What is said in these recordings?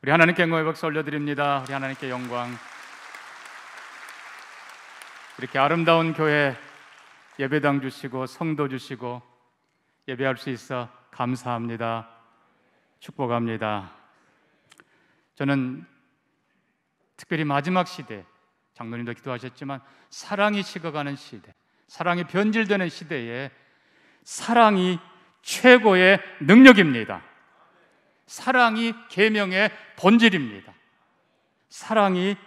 우리 하나님께 영광의 박수 올려드립니다. 우리 하나님께 영광. 이렇게 아름다운 교회 예배당 주시고 성도 주시고 예배할 수 있어 감사합니다. 축복합니다. 저는 특별히 마지막 시대, 장로님도 기도하셨지만 사랑이 식어가는 시대, 사랑이 변질되는 시대에 사랑이 최고의 능력입니다. 사랑이 계명의 본질입니다. 사랑이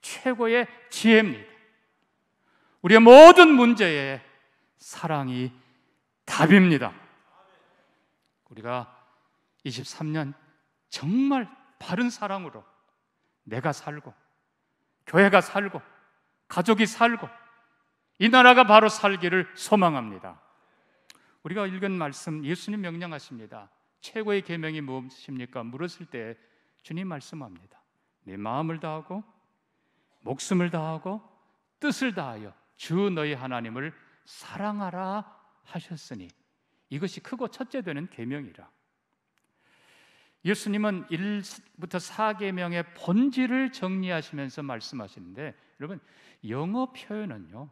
최고의 지혜입니다. 우리의 모든 문제에 사랑이 답입니다. 우리가 23년 정말 바른 사랑으로 내가 살고 교회가 살고 가족이 살고 이 나라가 바로 살기를 소망합니다. 우리가 읽은 말씀, 예수님 명령하십니다. 최고의 계명이 무엇입니까? 물었을 때 주님 말씀합니다. 네 마음을 다하고 목숨을 다하고 뜻을 다하여 주 너희 하나님을 사랑하라 하셨으니 이것이 크고 첫째 되는 계명이라. 예수님은 1부터 4계명의 본질을 정리하시면서 말씀하시는데, 여러분 영어 표현은요,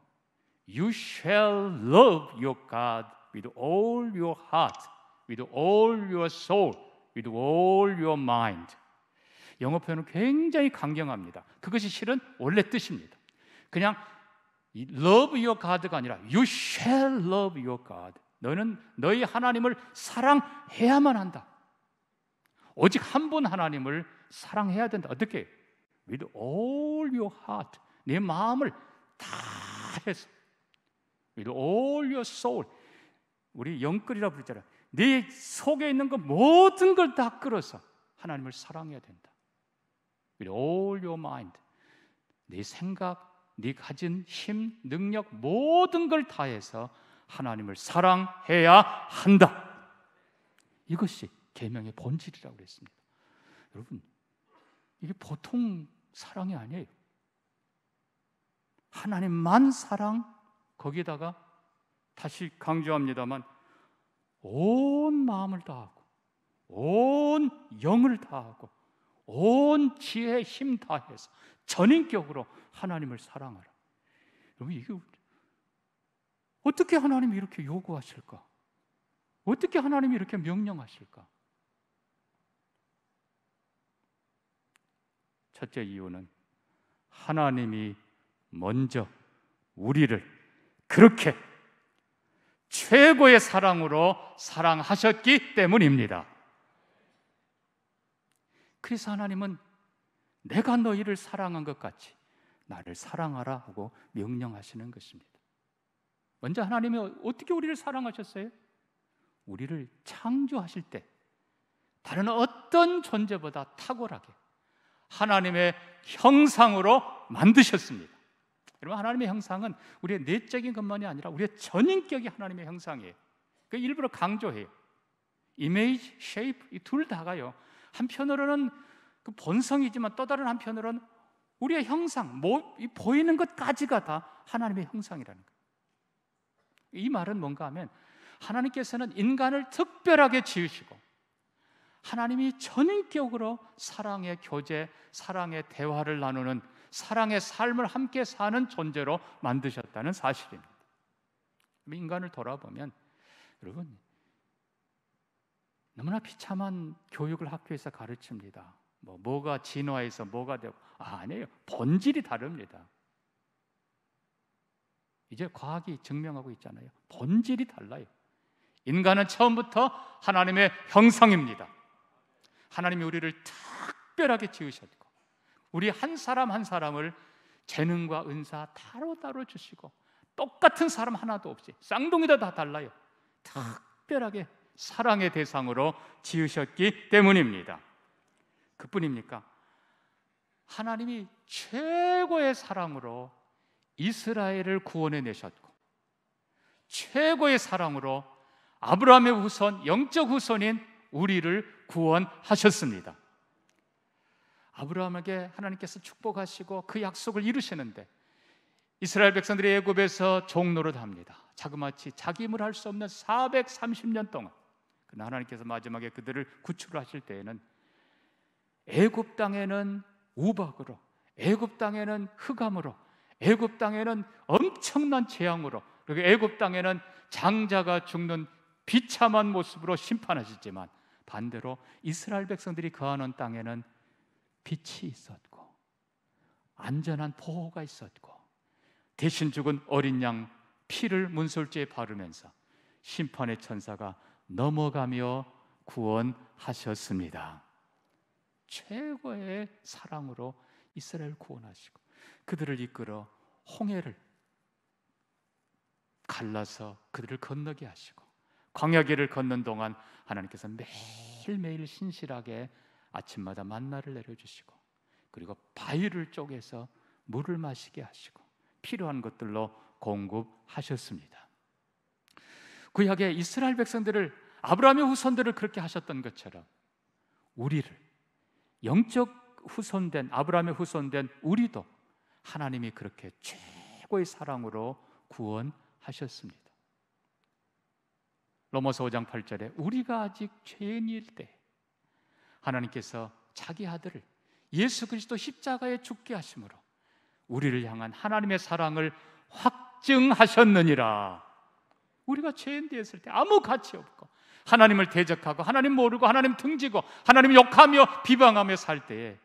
You shall love your God with all your heart, with all your soul, with all your mind. 영어 표현은 굉장히 강경합니다. 그것이 실은 원래 뜻입니다. 그냥 love your God가 아니라 You shall love your God. 너는 너희 하나님을 사랑해야만 한다. 오직 한 분 하나님을 사랑해야 된다. 어떻게? With all your heart. 내 마음을 다 해서. With all your soul. 우리 영끌이라고 부르잖아요. 네 속에 있는 것 모든 걸 다 끌어서 하나님을 사랑해야 된다. With all your mind. 네 생각, 네 가진 힘, 능력 모든 걸 다해서 하나님을 사랑해야 한다. 이것이 계명의 본질이라고 그랬습니다. 여러분, 이게 보통 사랑이 아니에요. 하나님만 사랑, 거기다가 다시 강조합니다만 온 마음을 다하고 온 영을 다하고 온 지혜의 힘 다해서 전인격으로 하나님을 사랑하라. 여러분, 이게 어떻게 하나님이 이렇게 요구하실까? 어떻게 하나님이 이렇게 명령하실까? 첫째 이유는 하나님이 먼저 우리를 그렇게 최고의 사랑으로 사랑하셨기 때문입니다. 그래서 하나님은 내가 너희를 사랑한 것 같이 나를 사랑하라 하고 명령하시는 것입니다. 먼저 하나님이 어떻게 우리를 사랑하셨어요? 우리를 창조하실 때 다른 어떤 존재보다 탁월하게 하나님의 형상으로 만드셨습니다. 여러분, 하나님의 형상은 우리의 내적인 것만이 아니라 우리의 전인격이 하나님의 형상이에요. 그 일부러 강조해요. 이미지, 쉐이프, 이 둘 다가요, 한편으로는 그 본성이지만 또 다른 한편으로는 우리의 형상, 이 보이는 것까지가 다 하나님의 형상이라는 거예요. 이 말은 뭔가 하면 하나님께서는 인간을 특별하게 지으시고 하나님이 전인격으로 사랑의 교제, 사랑의 대화를 나누는, 사랑의 삶을 함께 사는 존재로 만드셨다는 사실입니다. 인간을 돌아보면 여러분, 너무나 비참한 교육을 학교에서 가르칩니다. 뭐가 진화해서 뭐가 되고, 아니에요. 본질이 다릅니다. 이제 과학이 증명하고 있잖아요. 본질이 달라요. 인간은 처음부터 하나님의 형상입니다. 하나님이 우리를 특별하게 지으셨고 우리 한 사람 한 사람을 재능과 은사 따로따로 주시고 똑같은 사람 하나도 없이 쌍둥이도 다 달라요. 특별하게 사랑의 대상으로 지으셨기 때문입니다. 그뿐입니까? 하나님이 최고의 사랑으로 이스라엘을 구원해 내셨고 최고의 사랑으로 아브라함의 후손, 영적 후손인 우리를 구원하셨습니다. 아브라함에게 하나님께서 축복하시고 그 약속을 이루시는데 이스라엘 백성들이 애굽에서 종노릇합니다. 자그마치 자기 힘을 할 수 없는 430년 동안. 그러나 하나님께서 마지막에 그들을 구출하실 때에는 애굽 땅에는 우박으로, 애굽 땅에는 흑암으로, 애굽 땅에는 엄청난 재앙으로, 그리고 애굽 땅에는 장자가 죽는 비참한 모습으로 심판하셨지만, 반대로 이스라엘 백성들이 거하는 땅에는 빛이 있었고 안전한 보호가 있었고, 대신 죽은 어린 양 피를 문설주에 바르면서 심판의 천사가 넘어가며 구원하셨습니다. 최고의 사랑으로 이스라엘을 구원하시고 그들을 이끌어 홍해를 갈라서 그들을 건너게 하시고, 광야길을 걷는 동안 하나님께서 매일매일 신실하게 아침마다 만나를 내려주시고, 그리고 바위를 쪼개서 물을 마시게 하시고 필요한 것들로 공급하셨습니다. 구약의 이스라엘 백성들을, 아브라함의 후손들을 그렇게 하셨던 것처럼 우리를, 영적 후손된 아브라함의 후손된 우리도 하나님이 그렇게 최고의 사랑으로 구원하셨습니다. 로마서 5장 8절에 우리가 아직 죄인일 때 하나님께서 자기 아들을 예수 그리스도 십자가에 죽게 하심으로 우리를 향한 하나님의 사랑을 확증하셨느니라. 우리가 죄인 되었을 때 아무 가치 없고 하나님을 대적하고 하나님 모르고 하나님 등지고 하나님 욕하며 비방하며 살 때에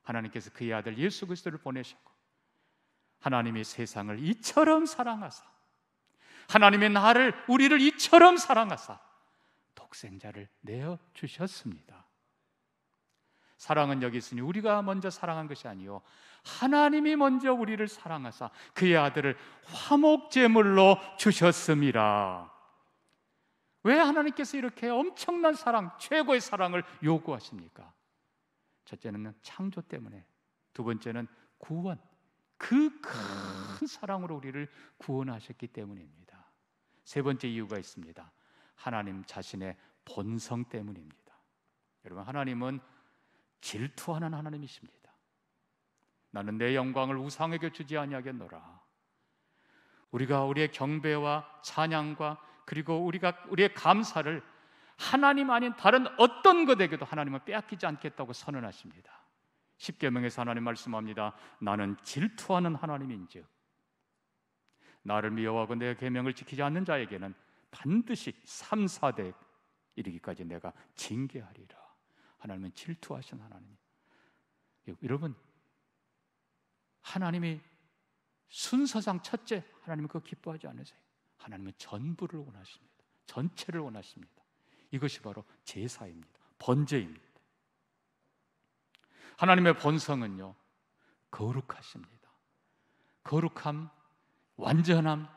하나님께서 그의 아들 예수 그리스도를 보내셨고, 하나님이 세상을 이처럼 사랑하사, 하나님의 나를, 우리를 이처럼 사랑하사 독생자를 내어주셨습니다. 사랑은 여기 있으니 우리가 먼저 사랑한 것이 아니요 하나님이 먼저 우리를 사랑하사 그의 아들을 화목제물로 주셨습니다. 왜 하나님께서 이렇게 엄청난 사랑, 최고의 사랑을 요구하십니까? 첫째는 창조 때문에, 두 번째는 구원, 그 큰 사랑으로 우리를 구원하셨기 때문입니다. 세 번째 이유가 있습니다. 하나님 자신의 본성 때문입니다. 여러분, 하나님은 질투하는 하나님이십니다. 나는 내 영광을 우상에게 주지 아니하겠노라. 우리가 우리의 경배와 찬양과 그리고 우리의 감사를 하나님 아닌 다른 어떤 것에게도 하나님은 빼앗기지 않겠다고 선언하십니다. 십계명에서 하나님 말씀합니다. 나는 질투하는 하나님인즉 나를 미워하고 내 계명을 지키지 않는 자에게는 반드시 3, 4대 이르기까지 내가 징계하리라. 하나님은 질투하신 하나님. 여러분, 하나님이 순서상 첫째, 하나님은 그거 기뻐하지 않으세요. 하나님은 전부를 원하십니다. 전체를 원하십니다. 이것이 바로 제사입니다. 번제입니다. 하나님의 본성은요, 거룩하십니다. 거룩함, 완전함,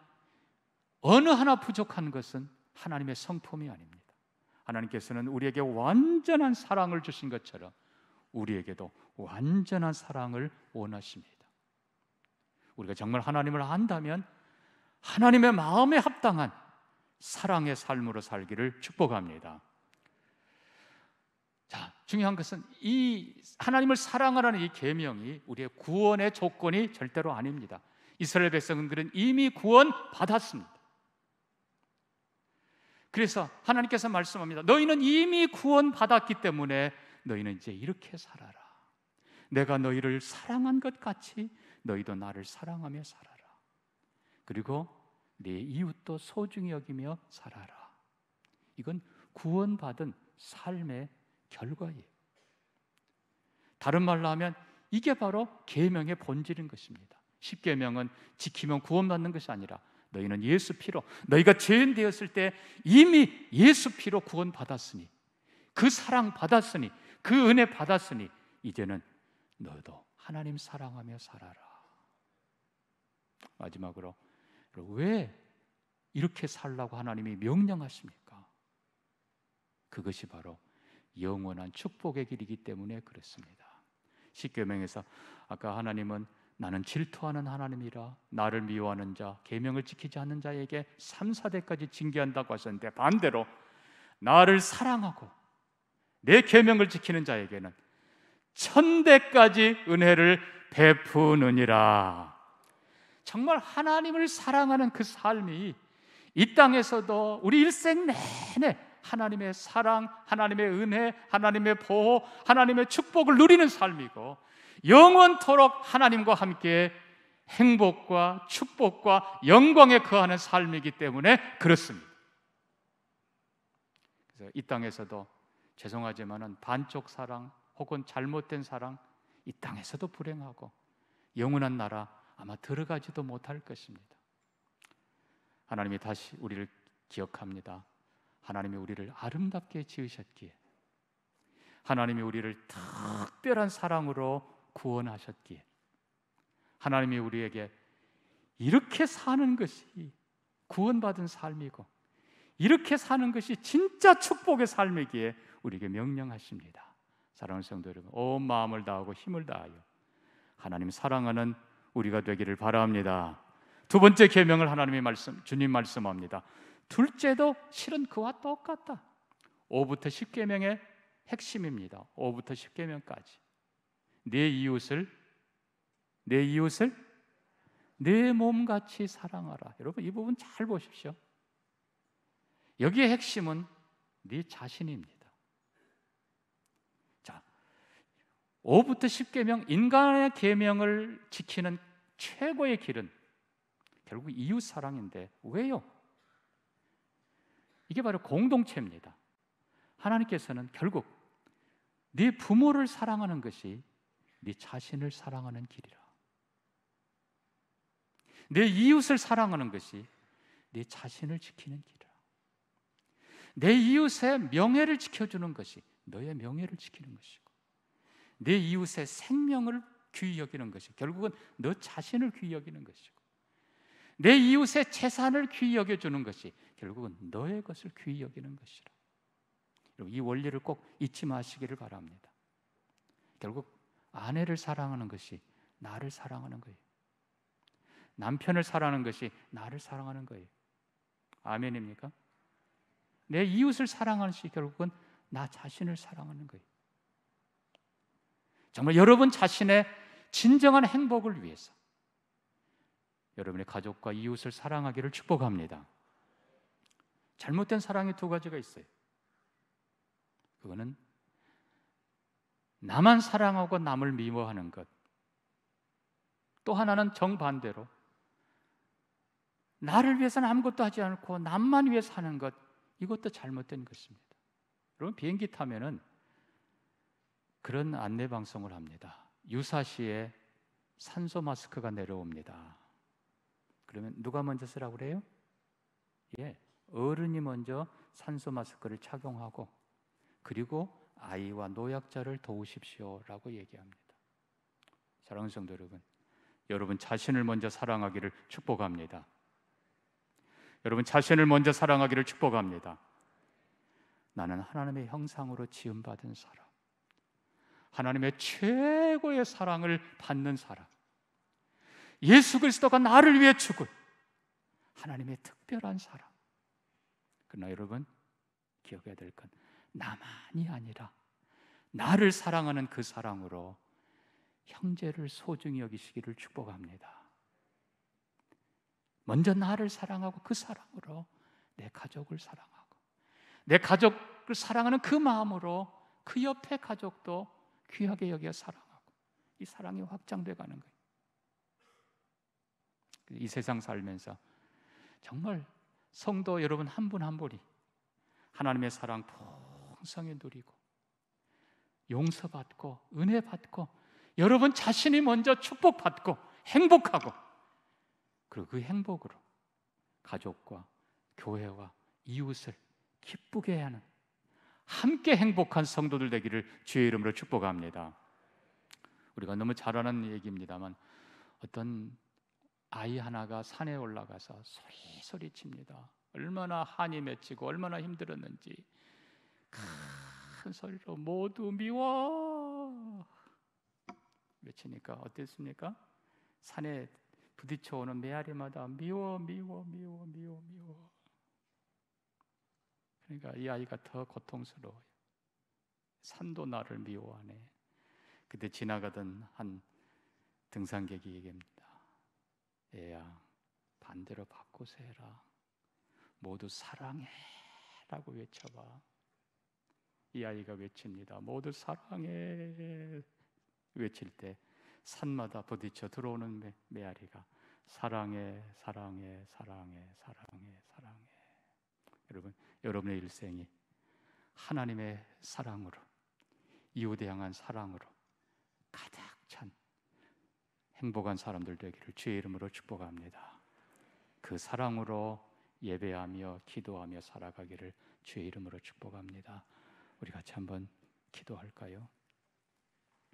어느 하나 부족한 것은 하나님의 성품이 아닙니다. 하나님께서는 우리에게 완전한 사랑을 주신 것처럼 우리에게도 완전한 사랑을 원하십니다. 우리가 정말 하나님을 안다면 하나님의 마음에 합당한 사랑의 삶으로 살기를 축복합니다. 자, 중요한 것은 이 하나님을 사랑하라는 이 계명이 우리의 구원의 조건이 절대로 아닙니다. 이스라엘 백성들은 이미 구원 받았습니다. 그래서 하나님께서 말씀합니다. 너희는 이미 구원 받았기 때문에 너희는 이제 이렇게 살아라. 내가 너희를 사랑한 것 같이 너희도 나를 사랑하며 살아라. 그리고 네 이웃도 소중히 여기며 살아라. 이건 구원받은 삶의 결과예요. 다른 말로 하면 이게 바로 계명의 본질인 것입니다. 십계명은 지키면 구원받는 것이 아니라 너희는 예수 피로, 너희가 죄인 되었을 때 이미 예수 피로 구원받았으니, 그 사랑 받았으니, 그 은혜 받았으니 이제는 너도 하나님 사랑하며 살아라. 마지막으로, 왜 이렇게 살라고 하나님이 명령하십니까? 그것이 바로 영원한 축복의 길이기 때문에 그렇습니다. 십계명에서 아까 하나님은 나는 질투하는 하나님이라 나를 미워하는 자, 계명을 지키지 않는 자에게 3, 4대까지 징계한다고 하셨는데, 반대로 나를 사랑하고 내 계명을 지키는 자에게는 1000대까지 은혜를 베푸느니라. 정말 하나님을 사랑하는 그 삶이 이 땅에서도 우리 일생 내내 하나님의 사랑, 하나님의 은혜, 하나님의 보호, 하나님의 축복을 누리는 삶이고 영원토록 하나님과 함께 행복과 축복과 영광에 거하는 삶이기 때문에 그렇습니다. 그래서 이 땅에서도 죄송하지만은 반쪽 사랑 혹은 잘못된 사랑, 이 땅에서도 불행하고 영원한 나라 아마 들어가지도 못할 것입니다. 하나님이 다시 우리를 기억합니다. 하나님이 우리를 아름답게 지으셨기에, 하나님이 우리를 특별한 사랑으로 구원하셨기에, 하나님이 우리에게 이렇게 사는 것이 구원받은 삶이고 이렇게 사는 것이 진짜 축복의 삶이기에 우리에게 명령하십니다. 사랑하는 성도 여러분, 온 마음을 다하고 힘을 다하여 하나님 사랑하는 우리가 되기를 바랍니다. 두 번째 계명을 주님 말씀합니다. 둘째도 실은 그와 똑같다. 5부터 10계명의 핵심입니다. 5부터 10계명까지 내 이웃을 내 몸같이 사랑하라. 여러분 이 부분 잘 보십시오. 여기의 핵심은 네 자신입니다. 자, 5부터 10계명, 인간의 계명을 지키는 최고의 길은 결국 이웃 사랑인데 왜요? 이게 바로 공동체입니다. 하나님께서는 결국 네 부모를 사랑하는 것이 네 자신을 사랑하는 길이라. 내 이웃을 사랑하는 것이 내 자신을 지키는 길이라. 내 이웃의 명예를 지켜주는 것이 너의 명예를 지키는 것이고, 내 이웃의 생명을 귀히 여기는 것이 결국은 너 자신을 귀히 여기는 것이고, 내 이웃의 재산을 귀히 여겨주는 것이 결국은 너의 것을 귀히 여기는 것이라. 이 원리를 꼭 잊지 마시기를 바랍니다. 결국 아내를 사랑하는 것이 나를 사랑하는 거예요. 남편을 사랑하는 것이 나를 사랑하는 거예요. 아멘입니까? 내 이웃을 사랑하는 것이 결국은 나 자신을 사랑하는 거예요. 정말 여러분 자신의 진정한 행복을 위해서 여러분의 가족과 이웃을 사랑하기를 축복합니다. 잘못된 사랑이 두 가지가 있어요. 그거는 나만 사랑하고 남을 미워하는 것, 또 하나는 정반대로 나를 위해서는 아무것도 하지 않고 남만 위해서 하는 것, 이것도 잘못된 것입니다. 여러분 비행기 타면은 그런 안내 방송을 합니다. 유사시에 산소 마스크가 내려옵니다. 그러면 누가 먼저 쓰라고 그래요? 어른이 먼저 산소 마스크를 착용하고 그리고 아이와 노약자를 도우십시오라고 얘기합니다. 사랑하는 성도 여러분, 여러분 자신을 먼저 사랑하기를 축복합니다. 여러분 자신을 먼저 사랑하기를 축복합니다. 나는 하나님의 형상으로 지음받은 사람, 하나님의 최고의 사랑을 받는 사람, 예수 그리스도가 나를 위해 죽은 하나님의 특별한 사람. 그러나 여러분 기억해야 될 건 나만이 아니라 나를 사랑하는 그 사랑으로 형제를 소중히 여기시기를 축복합니다. 먼저 나를 사랑하고 그 사랑으로 내 가족을 사랑하고 내 가족을 사랑하는 그 마음으로 그 옆에 가족도 귀하게 여겨 사랑하고 이 사랑이 확장돼 가는 거예요. 이 세상 살면서 정말 성도 여러분 한 분 한 분이 하나님의 사랑 풍성히 누리고 용서받고 은혜 받고 여러분 자신이 먼저 축복받고 행복하고 그리고 그 행복으로 가족과 교회와 이웃을 기쁘게 하는 함께 행복한 성도들 되기를 주의 이름으로 축복합니다. 우리가 너무 잘 아는 얘기입니다만 어떤 아이 하나가 산에 올라가서 소리소리 칩니다. 얼마나 한이 맺히고 얼마나 힘들었는지 큰 소리로 모두 미워 외치니까 어땠습니까? 산에 부딪혀오는 메아리마다 미워. 그러니까 이 아이가 더 고통스러워요. 산도 나를 미워하네. 그때 지나가던 한 등산객이 얘기합니다. 얘야 반대로 바꾸서 해라. 모두 사랑해라. 라고 외쳐봐. 이 아이가 외칩니다. 모두 사랑해 외칠 때 산마다 부딪혀 들어오는 메아리가 사랑해, 사랑해, 사랑해, 사랑해, 사랑해. 여러분, 여러분의 일생이 하나님의 사랑으로, 이웃에 향한 사랑으로 가득 찬 행복한 사람들 되기를 주의 이름으로 축복합니다. 그 사랑으로 예배하며 기도하며 살아가기를 주의 이름으로 축복합니다. 우리 같이 한번 기도할까요?